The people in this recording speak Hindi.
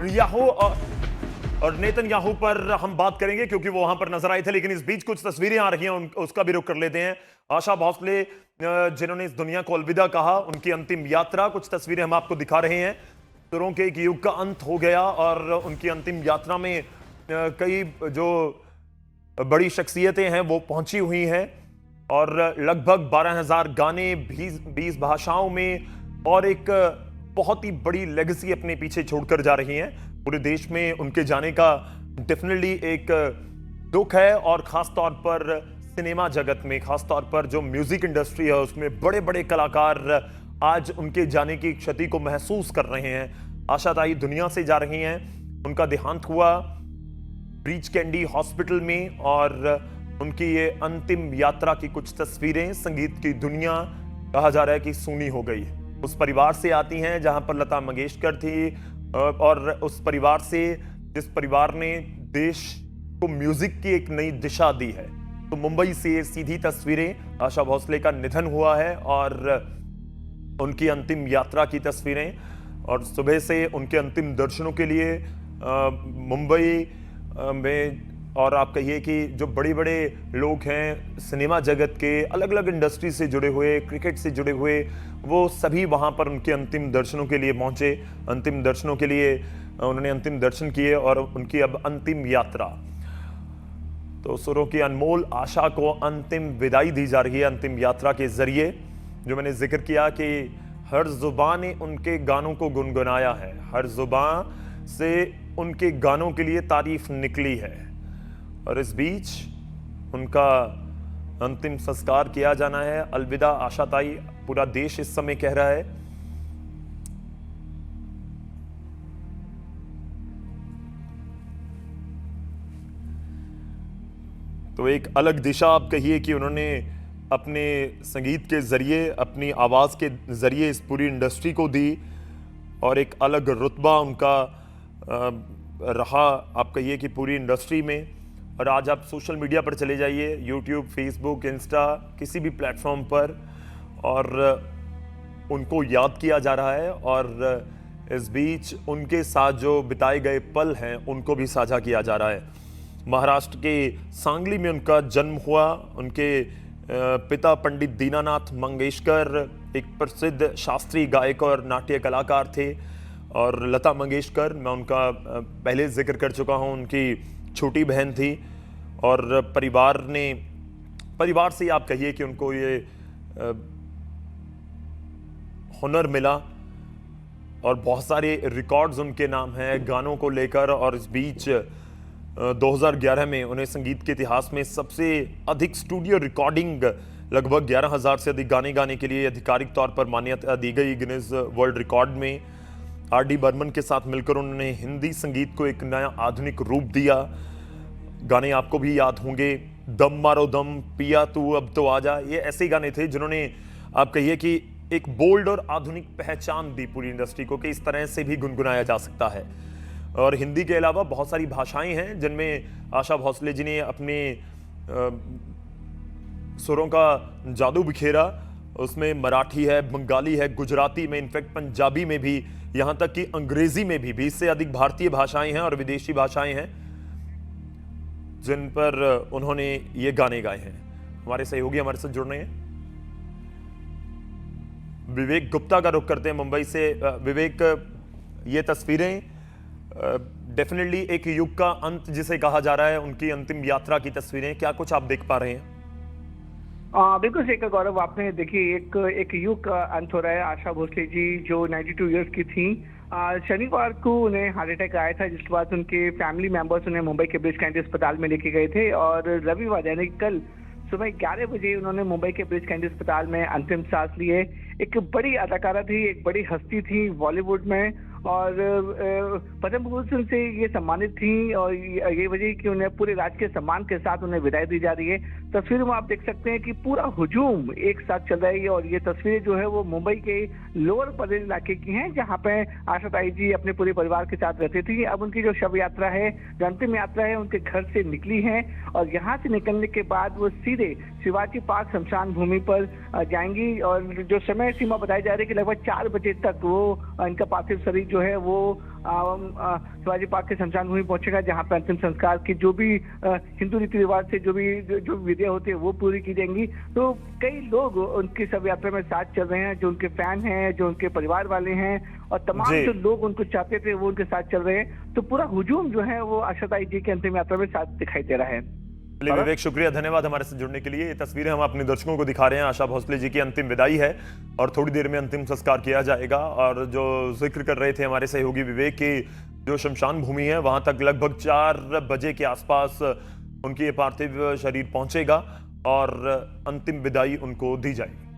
याहू और नेतन्याहू पर हम बात करेंगे क्योंकि वो वहां पर नजर आए थे, लेकिन इस बीच कुछ तस्वीरें आ रही हैं, उसका भी रुख कर लेते हैं। आशा भोसले जिन्होंने इस दुनिया को अलविदा कहा, उनकी अंतिम यात्रा, कुछ तस्वीरें हम आपको दिखा रहे हैं। सुरों के एक युग का अंत हो गया और उनकी अंतिम यात्रा में कई जो बड़ी शख्सियतें हैं वो पहुंची हुई हैं और लगभग 12,000 गाने 20 भाषाओं में और एक बहुत ही बड़ी लेगेसी अपने पीछे छोड़कर जा रही हैं। पूरे देश में उनके जाने का डेफिनेटली एक दुख है और खास तौर पर सिनेमा जगत में, खास तौर पर जो म्यूजिक इंडस्ट्री है उसमें बड़े बड़े कलाकार आज उनके जाने की क्षति को महसूस कर रहे हैं। आशा ताई दुनिया से जा रही हैं। उनका देहांत हुआ ब्रीच कैंडी हॉस्पिटल में और उनकी ये अंतिम यात्रा की कुछ तस्वीरें संगीत की दुनिया कहा जा रहा है कि सूनी हो गई। उस परिवार से आती हैं जहां पर लता मंगेशकर थी और उस परिवार से जिस परिवार ने देश को म्यूजिक की एक नई दिशा दी है। तो मुंबई से सीधी तस्वीरें, आशा भोसले का निधन हुआ है और उनकी अंतिम यात्रा की तस्वीरें और सुबह से उनके अंतिम दर्शनों के लिए मुंबई में और आप कहिए कि जो बड़े बड़े लोग हैं सिनेमा जगत के, अलग अलग इंडस्ट्री से जुड़े हुए, क्रिकेट से जुड़े हुए, वो सभी वहाँ पर उनके अंतिम दर्शनों के लिए पहुँचे। अंतिम दर्शनों के लिए उन्होंने अंतिम दर्शन किए और उनकी अब अंतिम यात्रा। तो सुरों की अनमोल आशा को अंतिम विदाई दी जा रही है अंतिम यात्रा के जरिए। जो मैंने जिक्र किया कि हर जुबान ने उनके गानों को गुनगुनाया है, हर जुबान से उनके गानों के लिए तारीफ निकली है और इस बीच उनका अंतिम संस्कार किया जाना है। अलविदा आशा ताई, पूरा देश इस समय कह रहा है। तो एक अलग दिशा आप कहिए कि उन्होंने अपने संगीत के जरिए, अपनी आवाज के जरिए इस पूरी इंडस्ट्री को दी और एक अलग रुतबा उनका रहा आप कहिए कि पूरी इंडस्ट्री में। और आज आप सोशल मीडिया पर चले जाइए, यूट्यूब, फेसबुक, इंस्टा, किसी भी प्लेटफॉर्म पर, और उनको याद किया जा रहा है और इस बीच उनके साथ जो बिताए गए पल हैं उनको भी साझा किया जा रहा है। महाराष्ट्र के सांगली में उनका जन्म हुआ। उनके पिता पंडित दीनानाथ मंगेशकर एक प्रसिद्ध शास्त्रीय गायक और नाट्य कलाकार थे और लता मंगेशकर, मैं उनका पहले जिक्र कर चुका हूं, उनकी छोटी बहन थी और परिवार से आप कहिए कि उनको ये हुनर मिला और बहुत सारे रिकॉर्ड्स उनके नाम हैं गानों को लेकर। और इस बीच 2011 में उन्हें संगीत के इतिहास में सबसे अधिक स्टूडियो रिकॉर्डिंग, लगभग 11,000 से अधिक गाने गाने के लिए आधिकारिक तौर पर मान्यता दी गई गिनीज वर्ल्ड रिकॉर्ड में। आर.डी. बर्मन के साथ मिलकर उन्होंने हिंदी संगीत को एक नया आधुनिक रूप दिया। गाने आपको भी याद होंगे, दम मारो दम, पिया तू अब तो आजा, ये ऐसे गाने थे जिन्होंने आप कहिए कि एक बोल्ड और आधुनिक पहचान दी पूरी इंडस्ट्री को कि इस तरह से भी गुनगुनाया जा सकता है। और हिंदी के अलावा बहुत सारी भाषाएं हैं जिनमें आशा भोसले जी ने अपने सुरों का जादू बिखेरा। उसमें मराठी है, बंगाली है, गुजराती में, इनफैक्ट पंजाबी में भी, यहाँ तक कि अंग्रेजी में भी 20 से अधिक भारतीय भाषाएं हैं और विदेशी भाषाएं हैं जिन पर उन्होंने ये गाने गाए हैं। हमारे सहयोगी हमारे साथ जुड़ रहे हैं, विवेक गुप्ता का रुख करते हैं मुंबई से। विवेक, ये तस्वीरें डेफिनेटली एक युग का अंत जिसे कहा जा रहा है, उनकी अंतिम यात्रा की तस्वीरें, क्या कुछ आप देख पा रहे हैं? बिल्कुल सही कहा गौरव आपने। देखिए एक युग का अंत हो रहा है। आशा भोसले जी जो 92 इयर्स की थी, शनिवार को उन्हें हार्ट अटैक आया था, जिसके बाद उनके फैमिली मेंबर्स उन्हें मुंबई के ब्रीच कैंडी अस्पताल में लेके गए थे और रविवार यानी कल सुबह 11 बजे उन्होंने मुंबई के ब्रीच कैंडी अस्पताल में अंतिम सांस लिए। एक बड़ी अदाकारा थी, एक बड़ी हस्ती थी बॉलीवुड में और पद्म भूषण से ये सम्मानित थी और ये वजह कि उन्हें पूरे राजकीय सम्मान के साथ उन्हें विदाई दी जा रही है। तस्वीर में आप देख सकते हैं कि पूरा हुजूम एक साथ चल रहा है और ये तस्वीरें जो है वो मुंबई के लोअर परेल इलाके की हैं, जहां पे आशा ताई जी अपने पूरे परिवार के साथ रहती थी। अब उनकी जो शव यात्रा है, जो अंतिम यात्रा है, उनके घर से निकली है और यहाँ से निकलने के बाद वो सीधे शिवाजी पार्क शमशान भूमि पर जाएंगी और जो समय सीमा बताई जा रही है कि लगभग 4 बजे तक वो इनका पार्थिव शरीर जो है वो शिवाजी पार्क के शमशान भूमि पहुंचेगा, जहां पर अंतिम संस्कार की जो भी हिंदू रीति रिवाज से जो विधियां होती है वो पूरी की जाएंगी। तो कई लोग उनकी शव यात्रा में साथ चल रहे हैं, जो उनके फैन हैं, जो उनके परिवार वाले हैं, और तमाम जी। जो लोग उनको चाहते थे वो उनके साथ चल रहे हैं। तो पूरा हुजूम जो है वो आशाताई जी की अंतिम यात्रा में साथ दिखाई दे रहा है। चलिए विवेक, शुक्रिया, धन्यवाद हमारे साथ जुड़ने के लिए। ये तस्वीरें हम अपने दर्शकों को दिखा रहे हैं। आशा भोसले जी की अंतिम विदाई है और थोड़ी देर में अंतिम संस्कार किया जाएगा। और जो जिक्र कर रहे थे हमारे सहयोगी विवेक की, जो शमशान भूमि है वहां तक लगभग 4 बजे के आसपास उनकी ये पार्थिव शरीर पहुंचेगा और अंतिम विदाई उनको दी जाएगी।